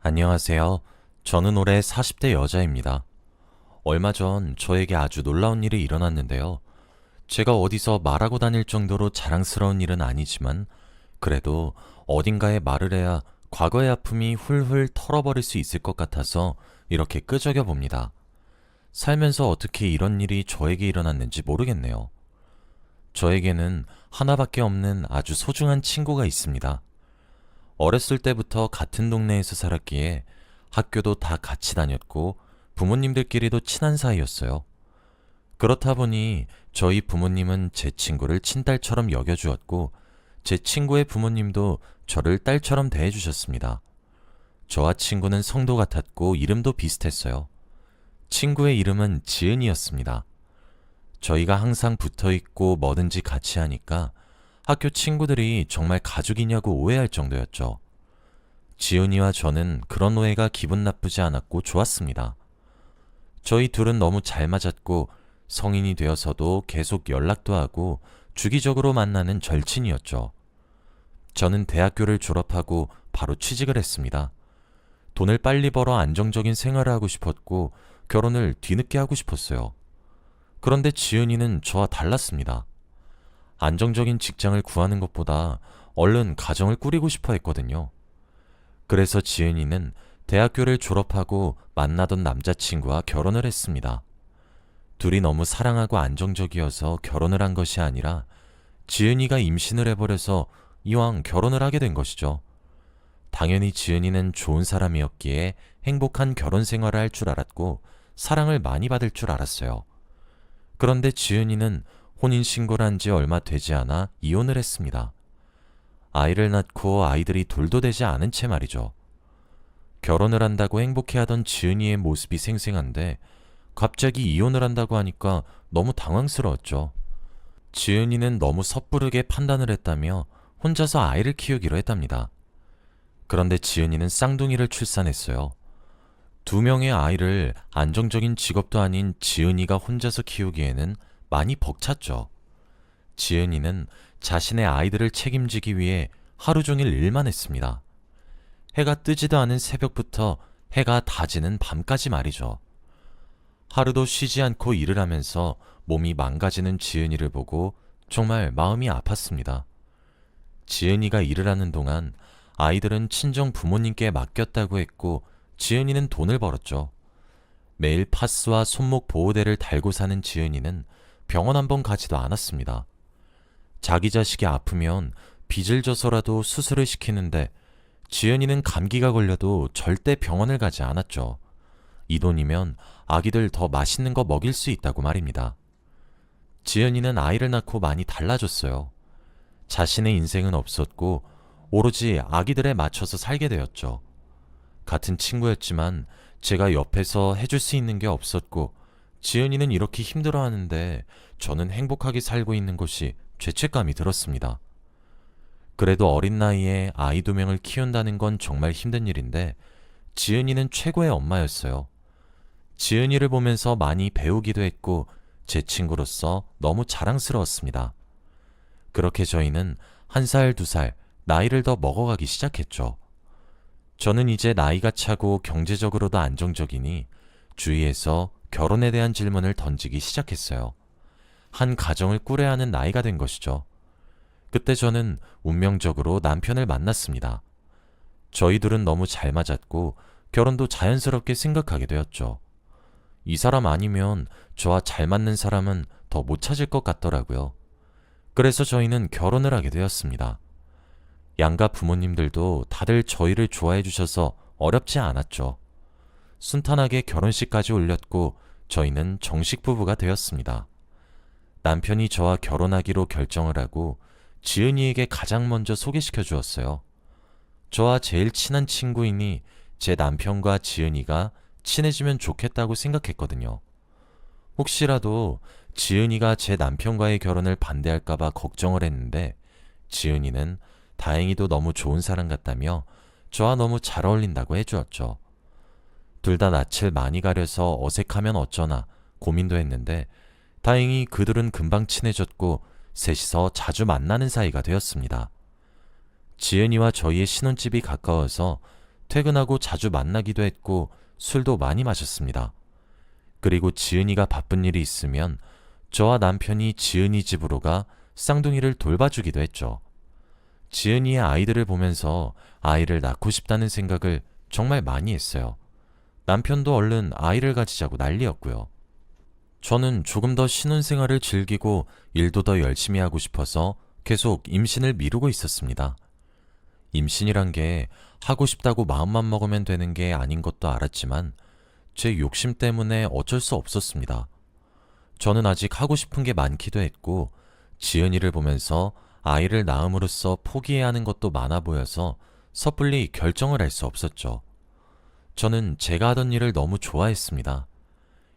안녕하세요. 저는 올해 40대 여자입니다. 얼마 전 저에게 아주 놀라운 일이 일어났는데요. 제가 어디서 말하고 다닐 정도로 자랑스러운 일은 아니지만 그래도 어딘가에 말을 해야 과거의 아픔이 훌훌 털어버릴 수 있을 것 같아서 이렇게 끄적여 봅니다. 살면서 어떻게 이런 일이 저에게 일어났는지 모르겠네요. 저에게는 하나밖에 없는 아주 소중한 친구가 있습니다. 어렸을 때부터 같은 동네에서 살았기에 학교도 다 같이 다녔고 부모님들끼리도 친한 사이였어요. 그렇다 보니 저희 부모님은 제 친구를 친딸처럼 여겨주었고 제 친구의 부모님도 저를 딸처럼 대해주셨습니다. 저와 친구는 성도 같았고 이름도 비슷했어요. 친구의 이름은 지은이었습니다. 저희가 항상 붙어 있고 뭐든지 같이 하니까 학교 친구들이 정말 가족이냐고 오해할 정도였죠. 지은이와 저는 그런 오해가 기분 나쁘지 않았고 좋았습니다. 저희 둘은 너무 잘 맞았고 성인이 되어서도 계속 연락도 하고 주기적으로 만나는 절친이었죠. 저는 대학교를 졸업하고 바로 취직을 했습니다. 돈을 빨리 벌어 안정적인 생활을 하고 싶었고 결혼을 뒤늦게 하고 싶었어요. 그런데 지은이는 저와 달랐습니다. 안정적인 직장을 구하는 것보다 얼른 가정을 꾸리고 싶어 했거든요. 그래서 지은이는 대학교를 졸업하고 만나던 남자친구와 결혼을 했습니다. 둘이 너무 사랑하고 안정적이어서 결혼을 한 것이 아니라 지은이가 임신을 해버려서 이왕 결혼을 하게 된 것이죠. 당연히 지은이는 좋은 사람이었기에 행복한 결혼 생활을 할 줄 알았고 사랑을 많이 받을 줄 알았어요. 그런데 지은이는 혼인신고를 한 지 얼마 되지 않아 이혼을 했습니다. 아이를 낳고 아이들이 둘도 되지 않은 채 말이죠. 결혼을 한다고 행복해하던 지은이의 모습이 생생한데 갑자기 이혼을 한다고 하니까 너무 당황스러웠죠. 지은이는 너무 섣부르게 판단을 했다며 혼자서 아이를 키우기로 했답니다. 그런데 지은이는 쌍둥이를 출산했어요. 두 명의 아이를 안정적인 직업도 아닌 지은이가 혼자서 키우기에는 많이 벅찼죠. 지은이는 자신의 아이들을 책임지기 위해 하루 종일 일만 했습니다. 해가 뜨지도 않은 새벽부터 해가 다지는 밤까지 말이죠. 하루도 쉬지 않고 일을 하면서 몸이 망가지는 지은이를 보고 정말 마음이 아팠습니다. 지은이가 일을 하는 동안 아이들은 친정 부모님께 맡겼다고 했고 지은이는 돈을 벌었죠. 매일 파스와 손목 보호대를 달고 사는 지은이는 병원 한 번 가지도 않았습니다. 자기 자식이 아프면 빚을 져서라도 수술을 시키는데 지은이는 감기가 걸려도 절대 병원을 가지 않았죠. 이 돈이면 아기들 더 맛있는 거 먹일 수 있다고 말입니다. 지은이는 아이를 낳고 많이 달라졌어요. 자신의 인생은 없었고 오로지 아기들에 맞춰서 살게 되었죠. 같은 친구였지만 제가 옆에서 해줄 수 있는 게 없었고 지은이는 이렇게 힘들어하는데 저는 행복하게 살고 있는 것이 죄책감이 들었습니다. 그래도 어린 나이에 아이 두 명을 키운다는 건 정말 힘든 일인데 지은이는 최고의 엄마였어요. 지은이를 보면서 많이 배우기도 했고 제 친구로서 너무 자랑스러웠습니다. 그렇게 저희는 1살, 2살 나이를 더 먹어가기 시작했죠. 저는 이제 나이가 차고 경제적으로도 안정적이니 주위에서 결혼에 대한 질문을 던지기 시작했어요. 한 가정을 꾸려야 하는 나이가 된 것이죠. 그때 저는 운명적으로 남편을 만났습니다. 저희 둘은 너무 잘 맞았고 결혼도 자연스럽게 생각하게 되었죠. 이 사람 아니면 저와 잘 맞는 사람은 더 못 찾을 것 같더라고요. 그래서 저희는 결혼을 하게 되었습니다. 양가 부모님들도 다들 저희를 좋아해 주셔서 어렵지 않았죠. 순탄하게 결혼식까지 올렸고 저희는 정식 부부가 되었습니다. 남편이 저와 결혼하기로 결정을 하고 지은이에게 가장 먼저 소개시켜 주었어요. 저와 제일 친한 친구이니 제 남편과 지은이가 친해지면 좋겠다고 생각했거든요. 혹시라도 지은이가 제 남편과의 결혼을 반대할까봐 걱정을 했는데 지은이는 다행히도 너무 좋은 사람 같다며 저와 너무 잘 어울린다고 해주었죠. 둘 다 낯을 많이 가려서 어색하면 어쩌나 고민도 했는데 다행히 그들은 금방 친해졌고 셋이서 자주 만나는 사이가 되었습니다. 지은이와 저희의 신혼집이 가까워서 퇴근하고 자주 만나기도 했고 술도 많이 마셨습니다. 그리고 지은이가 바쁜 일이 있으면 저와 남편이 지은이 집으로 가 쌍둥이를 돌봐주기도 했죠. 지은이의 아이들을 보면서 아이를 낳고 싶다는 생각을 정말 많이 했어요. 남편도 얼른 아이를 가지자고 난리였고요. 저는 조금 더 신혼생활을 즐기고 일도 더 열심히 하고 싶어서 계속 임신을 미루고 있었습니다. 임신이란 게 하고 싶다고 마음만 먹으면 되는 게 아닌 것도 알았지만 제 욕심 때문에 어쩔 수 없었습니다. 저는 아직 하고 싶은 게 많기도 했고 지은이를 보면서 아이를 낳음으로써 포기해야 하는 것도 많아 보여서 섣불리 결정을 할 수 없었죠. 저는 제가 하던 일을 너무 좋아했습니다.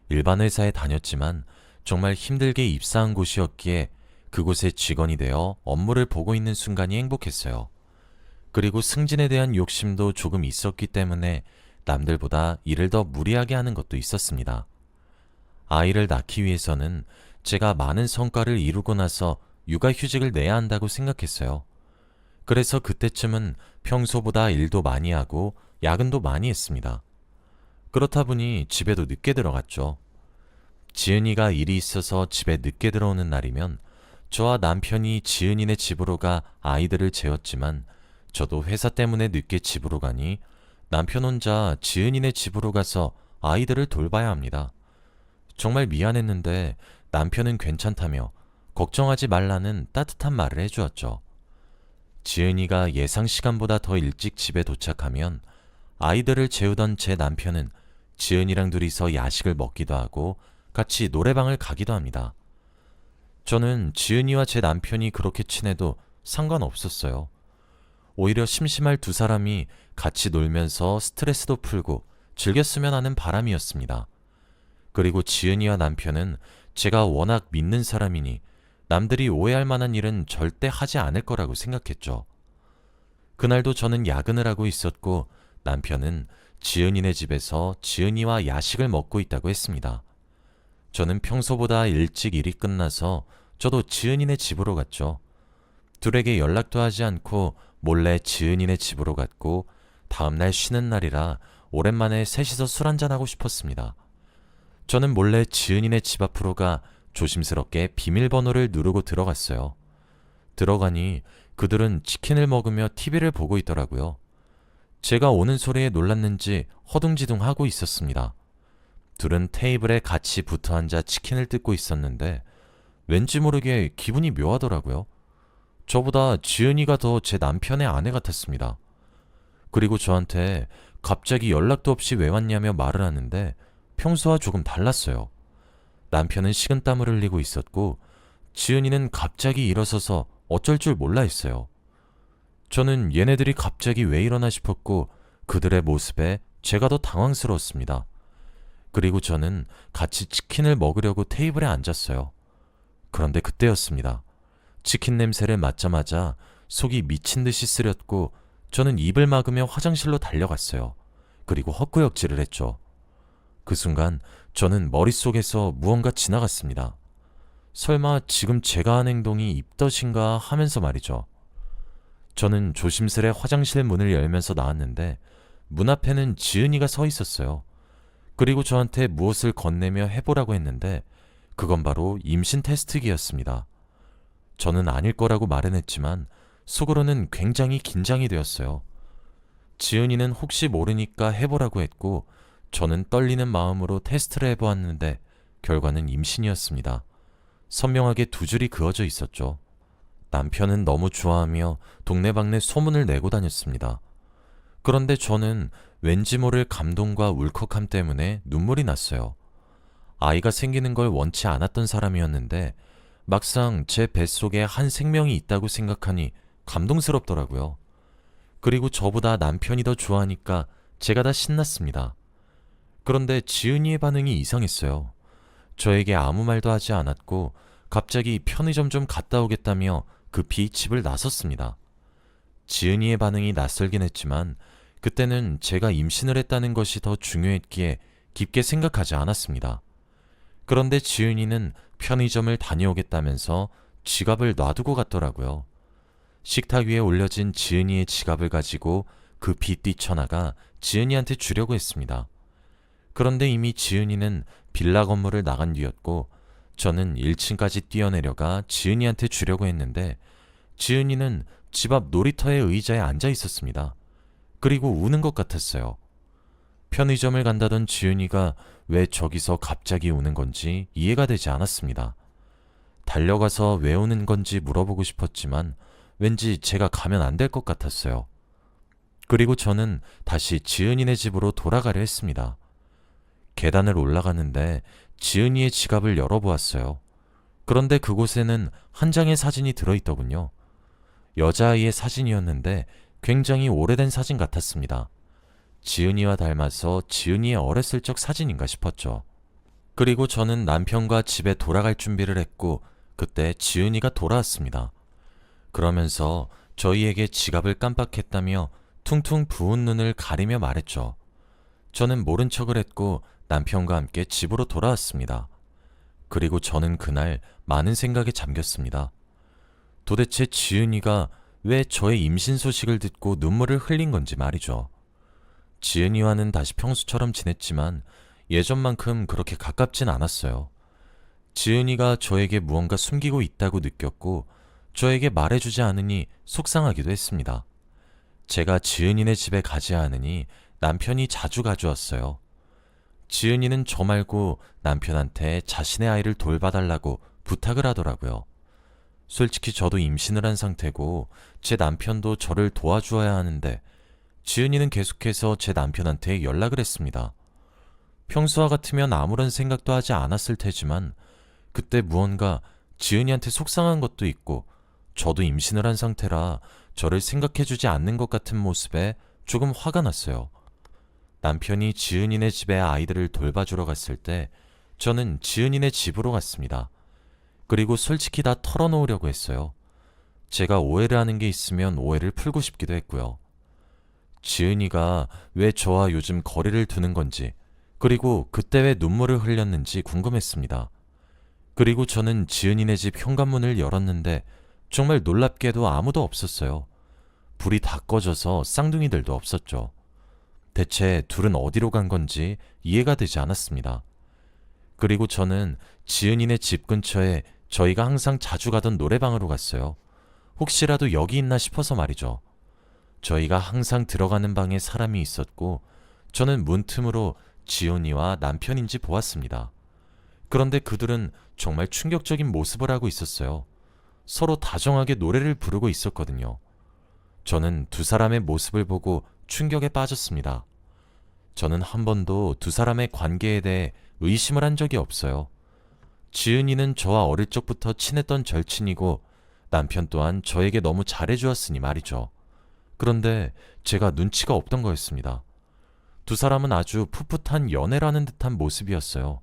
일반 회사에 다녔지만 정말 힘들게 입사한 곳이었기에 그곳의 직원이 되어 업무를 보고 있는 순간이 행복했어요. 그리고 승진에 대한 욕심도 조금 있었기 때문에 남들보다 일을 더 무리하게 하는 것도 있었습니다. 아이를 낳기 위해서는 제가 많은 성과를 이루고 나서 육아휴직을 내야 한다고 생각했어요. 그래서 그때쯤은 평소보다 일도 많이 하고 야근도 많이 했습니다. 그렇다 보니 집에도 늦게 들어갔죠. 지은이가 일이 있어서 집에 늦게 들어오는 날이면 저와 남편이 지은이네 집으로 가 아이들을 재웠지만 저도 회사 때문에 늦게 집으로 가니 남편 혼자 지은이네 집으로 가서 아이들을 돌봐야 합니다. 정말 미안했는데 남편은 괜찮다며 걱정하지 말라는 따뜻한 말을 해주었죠. 지은이가 예상 시간보다 더 일찍 집에 도착하면 아이들을 재우던 제 남편은 지은이랑 둘이서 야식을 먹기도 하고 같이 노래방을 가기도 합니다. 저는 지은이와 제 남편이 그렇게 친해도 상관없었어요. 오히려 심심할 두 사람이 같이 놀면서 스트레스도 풀고 즐겼으면 하는 바람이었습니다. 그리고 지은이와 남편은 제가 워낙 믿는 사람이니 남들이 오해할 만한 일은 절대 하지 않을 거라고 생각했죠. 그날도 저는 야근을 하고 있었고 남편은 지은이네 집에서 지은이와 야식을 먹고 있다고 했습니다. 저는 평소보다 일찍 일이 끝나서 저도 지은이네 집으로 갔죠. 둘에게 연락도 하지 않고 몰래 지은이네 집으로 갔고 다음날 쉬는 날이라 오랜만에 셋이서 술 한잔하고 싶었습니다. 저는 몰래 지은이네 집 앞으로 가 조심스럽게 비밀번호를 누르고 들어갔어요. 들어가니 그들은 치킨을 먹으며 TV를 보고 있더라고요. 제가 오는 소리에 놀랐는지 허둥지둥 하고 있었습니다. 둘은 테이블에 같이 붙어 앉아 치킨을 뜯고 있었는데 왠지 모르게 기분이 묘하더라고요. 저보다 지은이가 더 제 남편의 아내 같았습니다. 그리고 저한테 갑자기 연락도 없이 왜 왔냐며 말을 하는데 평소와 조금 달랐어요. 남편은 식은땀을 흘리고 있었고 지은이는 갑자기 일어서서 어쩔 줄 몰라 했어요. 저는 얘네들이 갑자기 왜 이러나 싶었고 그들의 모습에 제가 더 당황스러웠습니다. 그리고 저는 같이 치킨을 먹으려고 테이블에 앉았어요. 그런데 그때였습니다. 치킨 냄새를 맡자마자 속이 미친 듯이 쓰렸고 저는 입을 막으며 화장실로 달려갔어요. 그리고 헛구역질을 했죠. 그 순간 저는 머릿속에서 무언가 지나갔습니다. 설마 지금 제가 한 행동이 입덧인가 하면서 말이죠. 저는 조심스레 화장실 문을 열면서 나왔는데 문 앞에는 지은이가 서 있었어요. 그리고 저한테 무엇을 건네며 해보라고 했는데 그건 바로 임신 테스트기였습니다. 저는 아닐 거라고 말은 했지만 속으로는 굉장히 긴장이 되었어요. 지은이는 혹시 모르니까 해보라고 했고 저는 떨리는 마음으로 테스트를 해보았는데 결과는 임신이었습니다. 선명하게 두 줄이 그어져 있었죠. 남편은 너무 좋아하며 동네방네 소문을 내고 다녔습니다. 그런데 저는 왠지 모를 감동과 울컥함 때문에 눈물이 났어요. 아이가 생기는 걸 원치 않았던 사람이었는데 막상 제 뱃속에 한 생명이 있다고 생각하니 감동스럽더라고요. 그리고 저보다 남편이 더 좋아하니까 제가 다 신났습니다. 그런데 지은이의 반응이 이상했어요. 저에게 아무 말도 하지 않았고 갑자기 편의점 좀 갔다 오겠다며 급히 집을 나섰습니다. 지은이의 반응이 낯설긴 했지만 그때는 제가 임신을 했다는 것이 더 중요했기에 깊게 생각하지 않았습니다. 그런데 지은이는 편의점을 다녀오겠다면서 지갑을 놔두고 갔더라고요. 식탁 위에 올려진 지은이의 지갑을 가지고 급히 뛰쳐나가 지은이한테 주려고 했습니다. 그런데 이미 지은이는 빌라 건물을 나간 뒤였고 저는 1층까지 뛰어내려가 지은이한테 주려고 했는데 지은이는 집 앞 놀이터의 의자에 앉아 있었습니다. 그리고 우는 것 같았어요. 편의점을 간다던 지은이가 왜 저기서 갑자기 우는 건지 이해가 되지 않았습니다. 달려가서 왜 우는 건지 물어보고 싶었지만 왠지 제가 가면 안 될 것 같았어요. 그리고 저는 다시 지은이네 집으로 돌아가려 했습니다. 계단을 올라가는데 지은이의 지갑을 열어보았어요. 그런데 그곳에는 한 장의 사진이 들어있더군요. 여자아이의 사진이었는데 굉장히 오래된 사진 같았습니다. 지은이와 닮아서 지은이의 어렸을 적 사진인가 싶었죠. 그리고 저는 남편과 집에 돌아갈 준비를 했고 그때 지은이가 돌아왔습니다. 그러면서 저희에게 지갑을 깜빡했다며 퉁퉁 부은 눈을 가리며 말했죠. 저는 모른 척을 했고 남편과 함께 집으로 돌아왔습니다. 그리고 저는 그날 많은 생각에 잠겼습니다. 도대체 지은이가 왜 저의 임신 소식을 듣고 눈물을 흘린 건지 말이죠. 지은이와는 다시 평소처럼 지냈지만 예전만큼 그렇게 가깝진 않았어요. 지은이가 저에게 무언가 숨기고 있다고 느꼈고 저에게 말해주지 않으니 속상하기도 했습니다. 제가 지은이네 집에 가지 않으니 남편이 자주 가져왔어요. 지은이는 저 말고 남편한테 자신의 아이를 돌봐달라고 부탁을 하더라고요. 솔직히 저도 임신을 한 상태고 제 남편도 저를 도와주어야 하는데 지은이는 계속해서 제 남편한테 연락을 했습니다. 평소와 같으면 아무런 생각도 하지 않았을 테지만 그때 무언가 지은이한테 속상한 것도 있고 저도 임신을 한 상태라 저를 생각해주지 않는 것 같은 모습에 조금 화가 났어요. 남편이 지은이네 집에 아이들을 돌봐주러 갔을 때 저는 지은이네 집으로 갔습니다. 그리고 솔직히 다 털어놓으려고 했어요. 제가 오해를 하는 게 있으면 오해를 풀고 싶기도 했고요. 지은이가 왜 저와 요즘 거리를 두는 건지 그리고 그때 왜 눈물을 흘렸는지 궁금했습니다. 그리고 저는 지은이네 집 현관문을 열었는데 정말 놀랍게도 아무도 없었어요. 불이 다 꺼져서 쌍둥이들도 없었죠. 대체 둘은 어디로 간 건지 이해가 되지 않았습니다. 그리고 저는 지은이네 집 근처에 저희가 항상 자주 가던 노래방으로 갔어요. 혹시라도 여기 있나 싶어서 말이죠. 저희가 항상 들어가는 방에 사람이 있었고 저는 문틈으로 지은이와 남편인지 보았습니다. 그런데 그들은 정말 충격적인 모습을 하고 있었어요. 서로 다정하게 노래를 부르고 있었거든요. 저는 두 사람의 모습을 보고 충격에 빠졌습니다. 저는 한 번도 두 사람의 관계에 대해 의심을 한 적이 없어요. 지은이는 저와 어릴 적부터 친했던 절친이고 남편 또한 저에게 너무 잘해주었으니 말이죠. 그런데 제가 눈치가 없던 거였습니다. 두 사람은 아주 풋풋한 연애라는 듯한 모습이었어요.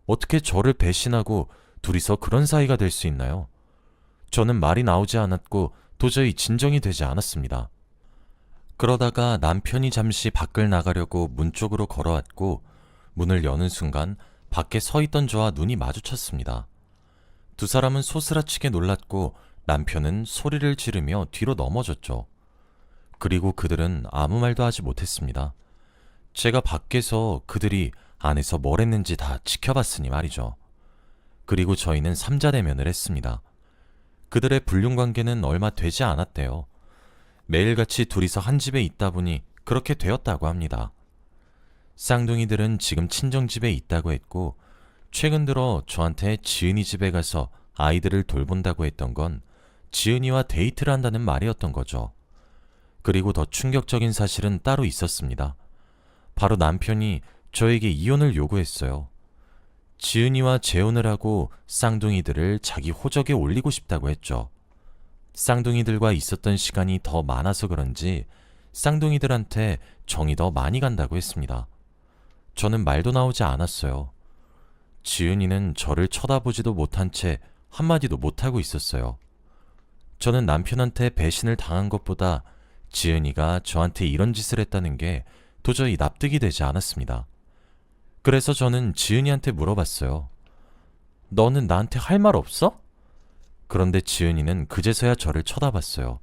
어떻게 저를 배신하고 둘이서 그런 사이가 될 수 있나요? 저는 말이 나오지 않았고 도저히 진정이 되지 않았습니다. 그러다가 남편이 잠시 밖을 나가려고 문 쪽으로 걸어왔고 문을 여는 순간 밖에 서 있던 저와 눈이 마주쳤습니다. 두 사람은 소스라치게 놀랐고 남편은 소리를 지르며 뒤로 넘어졌죠. 그리고 그들은 아무 말도 하지 못했습니다. 제가 밖에서 그들이 안에서 뭘 했는지 다 지켜봤으니 말이죠. 그리고 저희는 삼자대면을 했습니다. 그들의 불륜관계는 얼마 되지 않았대요. 매일같이 둘이서 한 집에 있다 보니 그렇게 되었다고 합니다. 쌍둥이들은 지금 친정집에 있다고 했고 최근 들어 저한테 지은이 집에 가서 아이들을 돌본다고 했던 건 지은이와 데이트를 한다는 말이었던 거죠. 그리고 더 충격적인 사실은 따로 있었습니다. 바로 남편이 저에게 이혼을 요구했어요. 지은이와 재혼을 하고 쌍둥이들을 자기 호적에 올리고 싶다고 했죠. 쌍둥이들과 있었던 시간이 더 많아서 그런지 쌍둥이들한테 정이 더 많이 간다고 했습니다. 저는 말도 나오지 않았어요. 지은이는 저를 쳐다보지도 못한 채 한마디도 못하고 있었어요. 저는 남편한테 배신을 당한 것보다 지은이가 저한테 이런 짓을 했다는 게 도저히 납득이 되지 않았습니다. 그래서 저는 지은이한테 물어봤어요. 너는 나한테 할 말 없어? 그런데 지은이는 그제서야 저를 쳐다봤어요.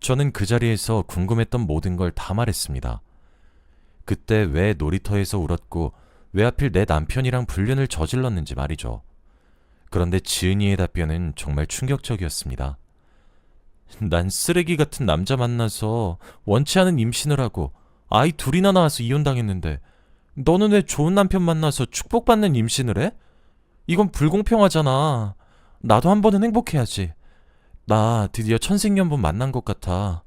저는 그 자리에서 궁금했던 모든 걸 다 말했습니다. 그때 왜 놀이터에서 울었고 왜 하필 내 남편이랑 불륜을 저질렀는지 말이죠. 그런데 지은이의 답변은 정말 충격적이었습니다. 난 쓰레기 같은 남자 만나서 원치 않은 임신을 하고 아이 둘이나 낳아서 이혼당했는데 너는 왜 좋은 남편 만나서 축복받는 임신을 해? 이건 불공평하잖아. 나도 한 번은 행복해야지. 나 드디어 천생연분 만난 것 같아.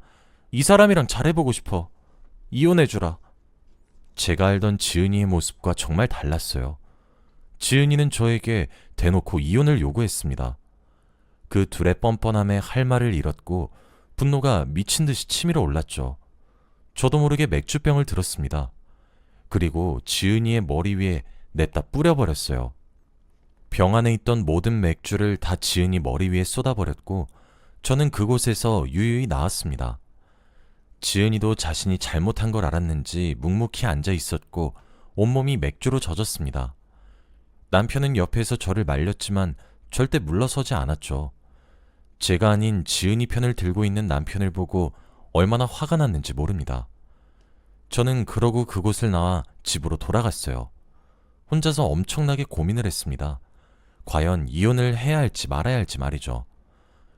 이 사람이랑 잘해보고 싶어. 이혼해주라. 제가 알던 지은이의 모습과 정말 달랐어요. 지은이는 저에게 대놓고 이혼을 요구했습니다. 그 둘의 뻔뻔함에 할 말을 잃었고 분노가 미친 듯이 치밀어 올랐죠. 저도 모르게 맥주병을 들었습니다. 그리고 지은이의 머리 위에 냈다 뿌려버렸어요. 병 안에 있던 모든 맥주를 다 지은이 머리 위에 쏟아버렸고 저는 그곳에서 유유히 나왔습니다. 지은이도 자신이 잘못한 걸 알았는지 묵묵히 앉아 있었고 온몸이 맥주로 젖었습니다. 남편은 옆에서 저를 말렸지만 절대 물러서지 않았죠. 제가 아닌 지은이 편을 들고 있는 남편을 보고 얼마나 화가 났는지 모릅니다. 저는 그러고 그곳을 나와 집으로 돌아갔어요. 혼자서 엄청나게 고민을 했습니다. 과연 이혼을 해야 할지 말아야 할지 말이죠.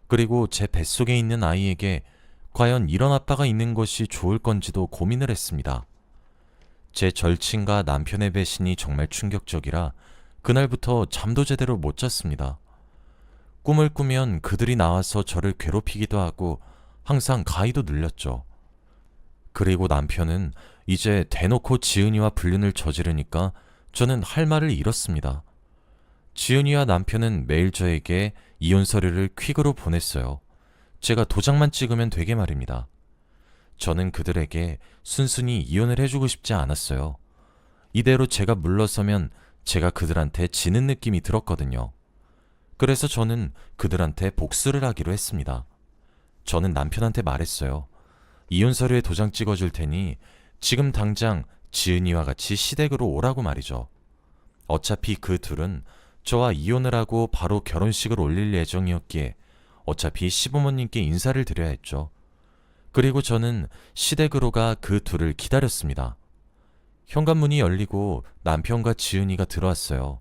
그리고 제 뱃속에 있는 아이에게 과연 이런 아빠가 있는 것이 좋을 건지도 고민을 했습니다. 제 절친과 남편의 배신이 정말 충격적이라 그날부터 잠도 제대로 못 잤습니다. 꿈을 꾸면 그들이 나와서 저를 괴롭히기도 하고 항상 가위도 눌렸죠. 그리고 남편은 이제 대놓고 지은이와 불륜을 저지르니까 저는 할 말을 잃었습니다. 지은이와 남편은 매일 저에게 이혼 서류를 퀵으로 보냈어요. 제가 도장만 찍으면 되게 말입니다. 저는 그들에게 순순히 이혼을 해주고 싶지 않았어요. 이대로 제가 물러서면 제가 그들한테 지는 느낌이 들었거든요. 그래서 저는 그들한테 복수를 하기로 했습니다. 저는 남편한테 말했어요. 이혼 서류에 도장 찍어줄 테니 지금 당장 지은이와 같이 시댁으로 오라고 말이죠. 어차피 그 둘은 저와 이혼을 하고 바로 결혼식을 올릴 예정이었기에 어차피 시부모님께 인사를 드려야 했죠. 그리고 저는 시댁으로 가 그 둘을 기다렸습니다. 현관문이 열리고 남편과 지은이가 들어왔어요.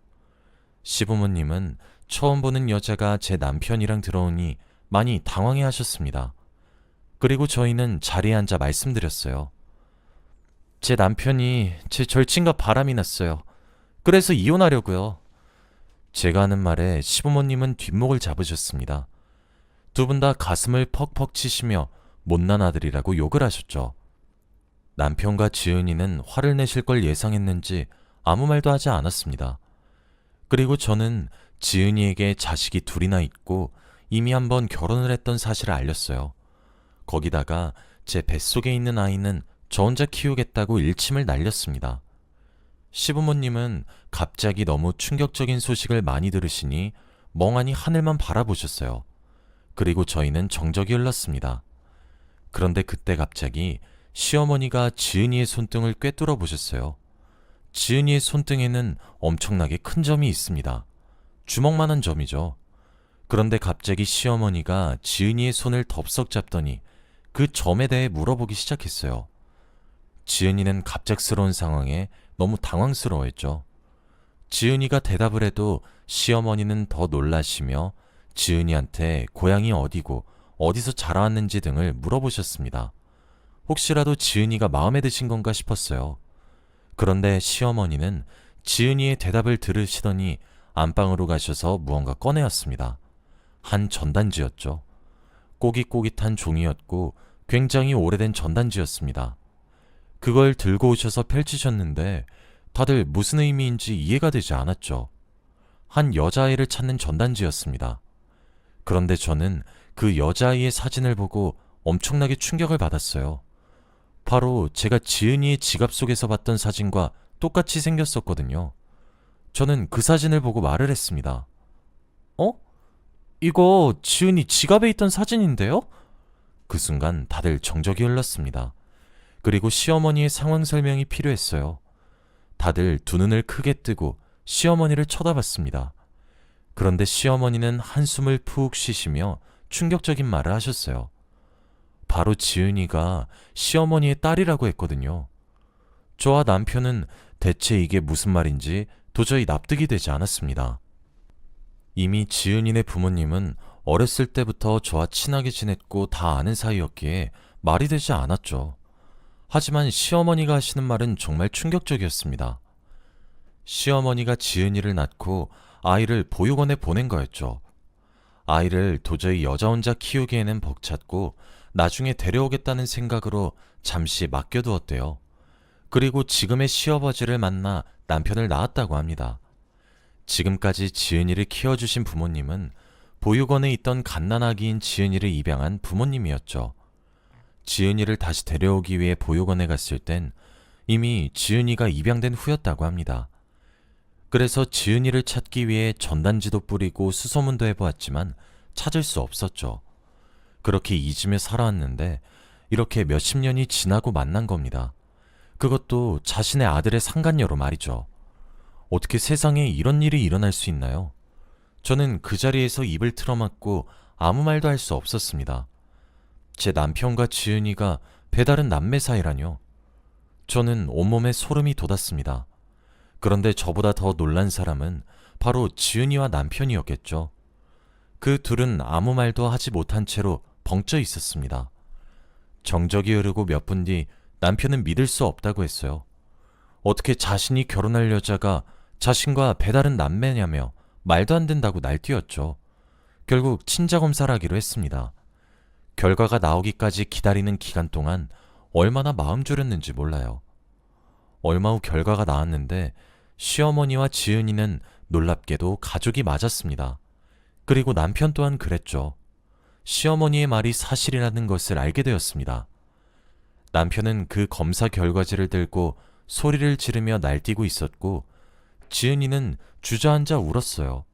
시부모님은 처음 보는 여자가 제 남편이랑 들어오니 많이 당황해 하셨습니다. 그리고 저희는 자리에 앉아 말씀드렸어요. 제 남편이 제 절친과 바람이 났어요. 그래서 이혼하려고요. 제가 하는 말에 시부모님은 뒷목을 잡으셨습니다. 두 분 다 가슴을 퍽퍽 치시며 못난 아들이라고 욕을 하셨죠. 남편과 지은이는 화를 내실 걸 예상했는지 아무 말도 하지 않았습니다. 그리고 저는 지은이에게 자식이 둘이나 있고 이미 한번 결혼을 했던 사실을 알렸어요. 거기다가 제 뱃속에 있는 아이는 저 혼자 키우겠다고 일침을 날렸습니다. 시부모님은 갑자기 너무 충격적인 소식을 많이 들으시니 멍하니 하늘만 바라보셨어요. 그리고 저희는 정적이 흘렀습니다. 그런데 그때 갑자기 시어머니가 지은이의 손등을 꿰뚫어 보셨어요. 지은이의 손등에는 엄청나게 큰 점이 있습니다. 주먹만한 점이죠. 그런데 갑자기 시어머니가 지은이의 손을 덥석 잡더니 그 점에 대해 물어보기 시작했어요. 지은이는 갑작스러운 상황에 너무 당황스러워했죠. 지은이가 대답을 해도 시어머니는 더 놀라시며 지은이한테 고향이 어디고 어디서 자라왔는지 등을 물어보셨습니다. 혹시라도 지은이가 마음에 드신 건가 싶었어요. 그런데 시어머니는 지은이의 대답을 들으시더니 안방으로 가셔서 무언가 꺼내왔습니다. 한 전단지였죠. 꼬깃꼬깃한 종이였고 굉장히 오래된 전단지였습니다. 그걸 들고 오셔서 펼치셨는데 다들 무슨 의미인지 이해가 되지 않았죠. 한 여자아이를 찾는 전단지였습니다. 그런데 저는 그 여자아이의 사진을 보고 엄청나게 충격을 받았어요. 바로 제가 지은이의 지갑 속에서 봤던 사진과 똑같이 생겼었거든요. 저는 그 사진을 보고 말을 했습니다. 어? 이거 지은이 지갑에 있던 사진인데요? 그 순간 다들 정적이 흘렀습니다. 그리고 시어머니의 상황 설명이 필요했어요. 다들 두 눈을 크게 뜨고 시어머니를 쳐다봤습니다. 그런데 시어머니는 한숨을 푹 쉬시며 충격적인 말을 하셨어요. 바로 지은이가 시어머니의 딸이라고 했거든요. 저와 남편은 대체 이게 무슨 말인지 도저히 납득이 되지 않았습니다. 이미 지은이네 부모님은 어렸을 때부터 저와 친하게 지냈고 다 아는 사이였기에 말이 되지 않았죠. 하지만 시어머니가 하시는 말은 정말 충격적이었습니다. 시어머니가 지은이를 낳고 아이를 보육원에 보낸 거였죠. 아이를 도저히 여자 혼자 키우기에는 벅찼고 나중에 데려오겠다는 생각으로 잠시 맡겨두었대요. 그리고 지금의 시어버지를 만나 남편을 낳았다고 합니다. 지금까지 지은이를 키워주신 부모님은 보육원에 있던 갓난아기인 지은이를 입양한 부모님이었죠. 지은이를 다시 데려오기 위해 보육원에 갔을 땐 이미 지은이가 입양된 후였다고 합니다. 그래서 지은이를 찾기 위해 전단지도 뿌리고 수소문도 해보았지만 찾을 수 없었죠. 그렇게 잊으며 살아왔는데 이렇게 몇십 년이 지나고 만난 겁니다. 그것도 자신의 아들의 상간녀로 말이죠. 어떻게 세상에 이런 일이 일어날 수 있나요? 저는 그 자리에서 입을 틀어막고 아무 말도 할 수 없었습니다. 제 남편과 지은이가 배다른 남매 사이라뇨. 저는 온몸에 소름이 돋았습니다. 그런데 저보다 더 놀란 사람은 바로 지은이와 남편이었겠죠. 그 둘은 아무 말도 하지 못한 채로 벙쪄 있었습니다. 정적이 흐르고 몇 분 뒤 남편은 믿을 수 없다고 했어요. 어떻게 자신이 결혼할 여자가 자신과 배다른 남매냐며 말도 안 된다고 날뛰었죠. 결국 친자검사를 하기로 했습니다. 결과가 나오기까지 기다리는 기간 동안 얼마나 마음 졸였는지 몰라요. 얼마 후 결과가 나왔는데 시어머니와 지은이는 놀랍게도 가족이 맞았습니다. 그리고 남편 또한 그랬죠. 시어머니의 말이 사실이라는 것을 알게 되었습니다. 남편은 그 검사 결과지를 들고 소리를 지르며 날뛰고 있었고 지은이는 주저앉아 울었어요.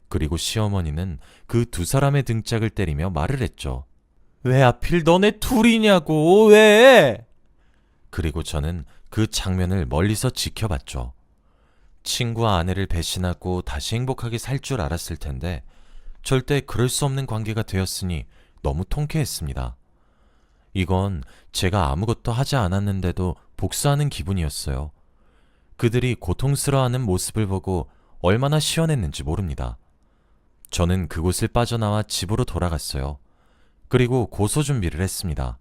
그리고 시어머니는 그 두 사람의 등짝을 때리며 말을 했죠. 왜 하필 너네 둘이냐고, 왜? 그리고 저는 그 장면을 멀리서 지켜봤죠. 친구와 아내를 배신하고 다시 행복하게 살 줄 알았을 텐데 절대 그럴 수 없는 관계가 되었으니 너무 통쾌했습니다. 이건 제가 아무것도 하지 않았는데도 복수하는 기분이었어요. 그들이 고통스러워하는 모습을 보고 얼마나 시원했는지 모릅니다. 저는 그곳을 빠져나와 집으로 돌아갔어요. 그리고 고소 준비를 했습니다.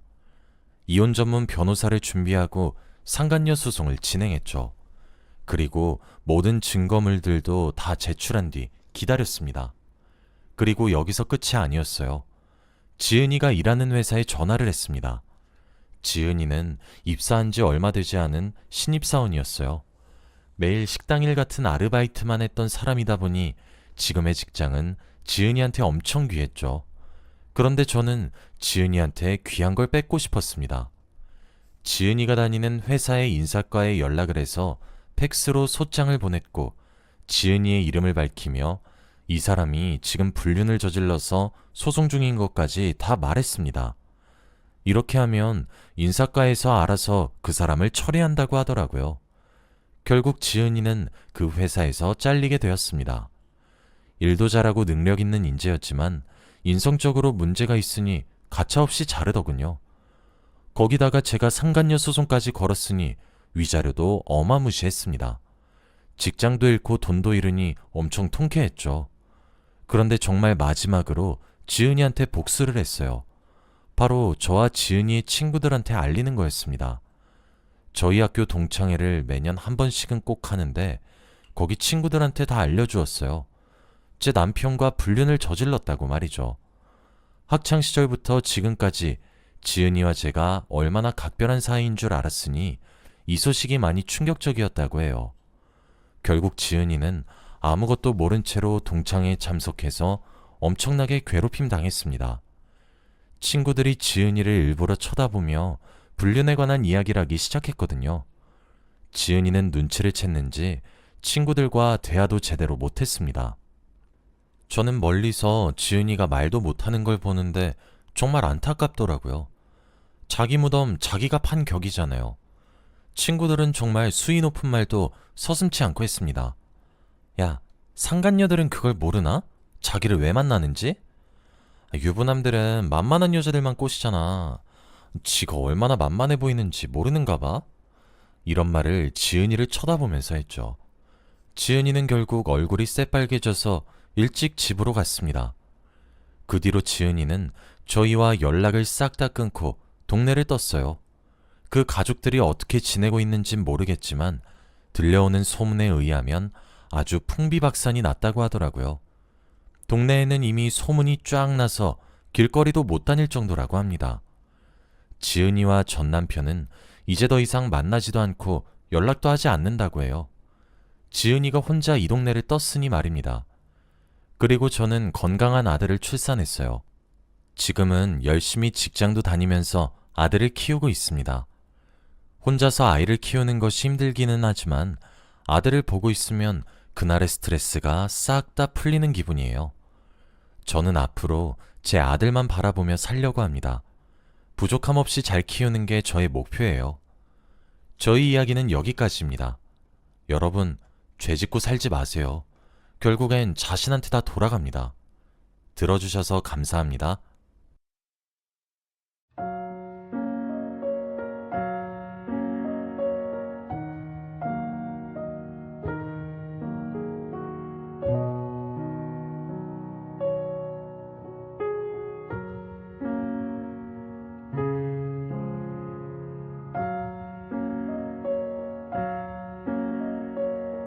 이혼 전문 변호사를 준비하고 상간녀 소송을 진행했죠. 그리고 모든 증거물들도 다 제출한 뒤 기다렸습니다. 그리고 여기서 끝이 아니었어요. 지은이가 일하는 회사에 전화를 했습니다. 지은이는 입사한 지 얼마 되지 않은 신입사원이었어요. 매일 식당일 같은 아르바이트만 했던 사람이다 보니 지금의 직장은 지은이한테 엄청 귀했죠. 그런데 저는 지은이한테 귀한 걸 뺏고 싶었습니다. 지은이가 다니는 회사의 인사과에 연락을 해서 팩스로 소장을 보냈고 지은이의 이름을 밝히며 이 사람이 지금 불륜을 저질러서 소송 중인 것까지 다 말했습니다. 이렇게 하면 인사과에서 알아서 그 사람을 처리한다고 하더라고요. 결국 지은이는 그 회사에서 잘리게 되었습니다. 일도 잘하고 능력 있는 인재였지만 인성적으로 문제가 있으니 가차없이 자르더군요. 거기다가 제가 상간녀 소송까지 걸었으니 위자료도 어마무시했습니다. 직장도 잃고 돈도 잃으니 엄청 통쾌했죠. 그런데 정말 마지막으로 지은이한테 복수를 했어요. 바로 저와 지은이의 친구들한테 알리는 거였습니다. 저희 학교 동창회를 매년 한 번씩은 꼭 하는데 거기 친구들한테 다 알려주었어요. 제 남편과 불륜을 저질렀다고 말이죠. 학창시절부터 지금까지 지은이와 제가 얼마나 각별한 사이인 줄 알았으니 이 소식이 많이 충격적이었다고 해요. 결국 지은이는 아무것도 모른 채로 동창회에 참석해서 엄청나게 괴롭힘 당했습니다. 친구들이 지은이를 일부러 쳐다보며 불륜에 관한 이야기를 하기 시작했거든요. 지은이는 눈치를 챘는지 친구들과 대화도 제대로 못했습니다. 저는 멀리서 지은이가 말도 못하는 걸 보는데 정말 안타깝더라고요. 자기 무덤 자기가 판 격이잖아요. 친구들은 정말 수위 높은 말도 서슴지 않고 했습니다. 야, 상간녀들은 그걸 모르나? 자기를 왜 만나는지? 유부남들은 만만한 여자들만 꼬시잖아. 지가 얼마나 만만해 보이는지 모르는가 봐? 이런 말을 지은이를 쳐다보면서 했죠. 지은이는 결국 얼굴이 새빨개져서 일찍 집으로 갔습니다. 그 뒤로 지은이는 저희와 연락을 싹 다 끊고 동네를 떴어요. 그 가족들이 어떻게 지내고 있는진 모르겠지만 들려오는 소문에 의하면 아주 풍비박산이 났다고 하더라고요. 동네에는 이미 소문이 쫙 나서 길거리도 못 다닐 정도라고 합니다. 지은이와 전 남편은 이제 더 이상 만나지도 않고 연락도 하지 않는다고 해요. 지은이가 혼자 이 동네를 떴으니 말입니다. 그리고 저는 건강한 아들을 출산했어요. 지금은 열심히 직장도 다니면서 아들을 키우고 있습니다. 혼자서 아이를 키우는 것이 힘들기는 하지만 아들을 보고 있으면 그날의 스트레스가 싹 다 풀리는 기분이에요. 저는 앞으로 제 아들만 바라보며 살려고 합니다. 부족함 없이 잘 키우는 게 저의 목표예요. 저희 이야기는 여기까지입니다. 여러분, 죄 짓고 살지 마세요. 결국엔 자신한테 다 돌아갑니다. 들어주셔서 감사합니다.